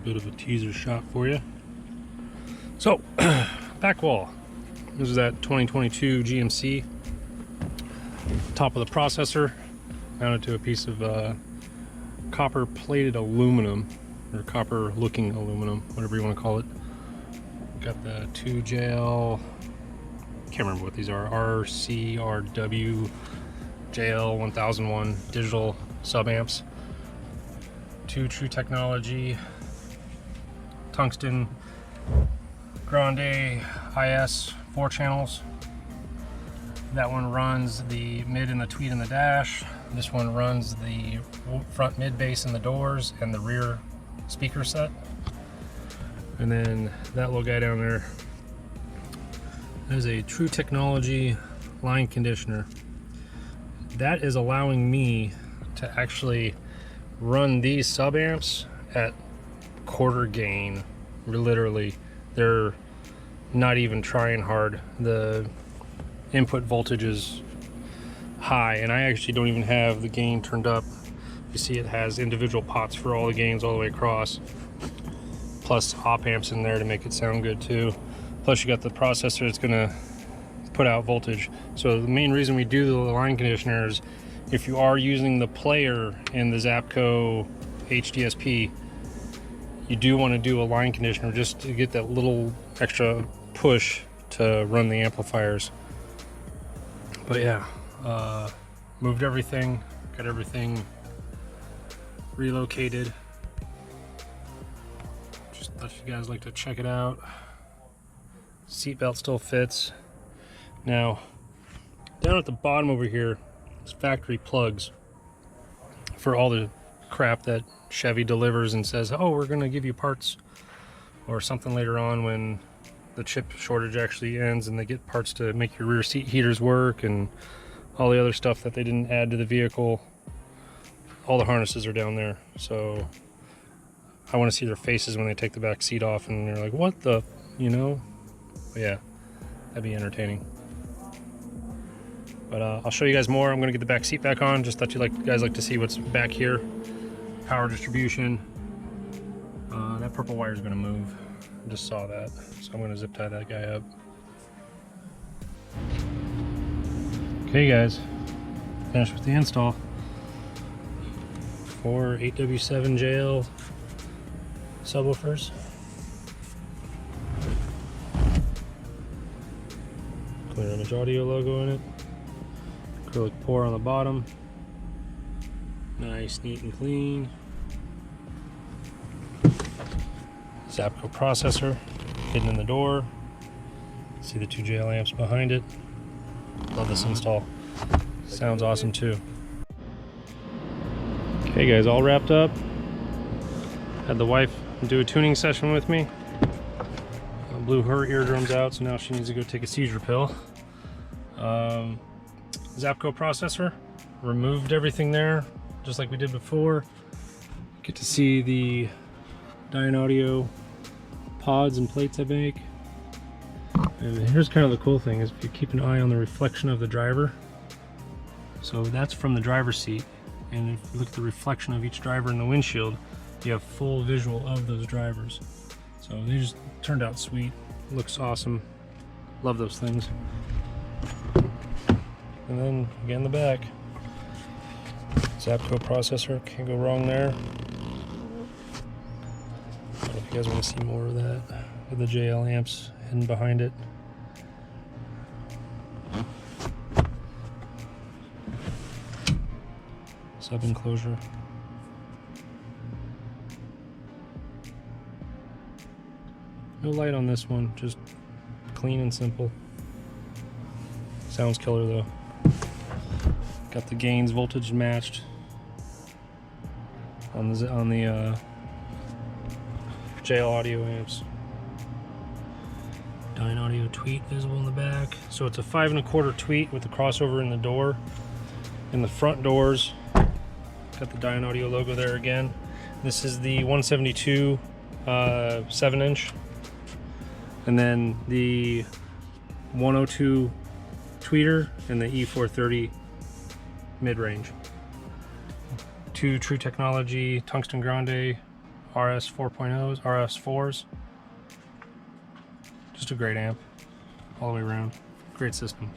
bit of a teaser shot for you. So, back wall. This is that 2022 GMC. Top of the processor, mounted to a piece of copper plated aluminum, or copper looking aluminum, whatever you want to call it. Got the 2JL, can't remember what these are, RCRW JL 1001 digital sub amps. 2 TruTechnology Tungston Grande IS 4 channels. That one runs the mid and the tweet in the dash. This one runs the front mid bass in the doors and the rear speaker set. And then that little guy down there, that is a TruTechnology line conditioner. That is allowing me to actually run these sub amps at quarter gain. Literally, they're not even trying hard. The input voltage is high, and I actually don't even have the gain turned up. You see it has individual pots for all the gains all the way across, plus op amps in there to make it sound good too. Plus you got the processor that's gonna put out voltage. So the main reason we do the line conditioner is if you are using the player in the Zapco HDSP, you do want to do a line conditioner just to get that little extra push to run the amplifiers. But yeah, moved everything, got everything relocated. Just thought you guys like to check it out. Seatbelt still fits. Now, down at the bottom over here, is factory plugs for all the crap that Chevy delivers and says, oh, we're gonna give you parts or something later on when the chip shortage actually ends and they get parts to make your rear seat heaters work and all the other stuff that they didn't add to the vehicle. All the harnesses are down there, so I want to see their faces when they take the back seat off and they're like, what the, you know? But yeah, that'd be entertaining. But I'll show you guys more. I'm gonna get the back seat back on. Just thought you guys like to see what's back here. Power distribution. That purple wire is gonna move. I just saw that, so I'm gonna zip tie that guy up. Okay guys, finished with the install. 4 8W7JL subwoofers. Clear Image Audio logo in it. Acrylic pour on the bottom. Nice, neat and clean. Zapco processor hidden in the door. See the 2 JL amps behind it. Love this install. Sounds awesome too. Okay guys, all wrapped up. Had the wife do a tuning session with me. I blew her eardrums out, so now she needs to go take a seizure pill. Zapco processor, removed everything there just like we did before. Get to see the Dyne Audio pods and plates I make. And here's kind of the cool thing is if you keep an eye on the reflection of the driver. So that's from the driver's seat, and if you look at the reflection of each driver in the windshield, you have full visual of those drivers. So they just turned out sweet. Looks awesome. Love those things. And then again, the back. Zapco processor, can't go wrong there. I don't know if you guys want to see more of that with the JL amps hidden behind it. Sub enclosure. No light on this one, just clean and simple. Sounds killer though. Got the gains voltage matched on the JL Audio amps. Dyne Audio tweet visible in the back. So it's a 5 1/4 tweet with the crossover in the door. In the front doors, got the Dyne Audio logo there again. This is the 172 7-inch, and then the 102 tweeter and the E430 mid-range. 2 TruTechnology Tungston Grande RS 4.0s, RS 4s. Just a great amp all the way around. Great system.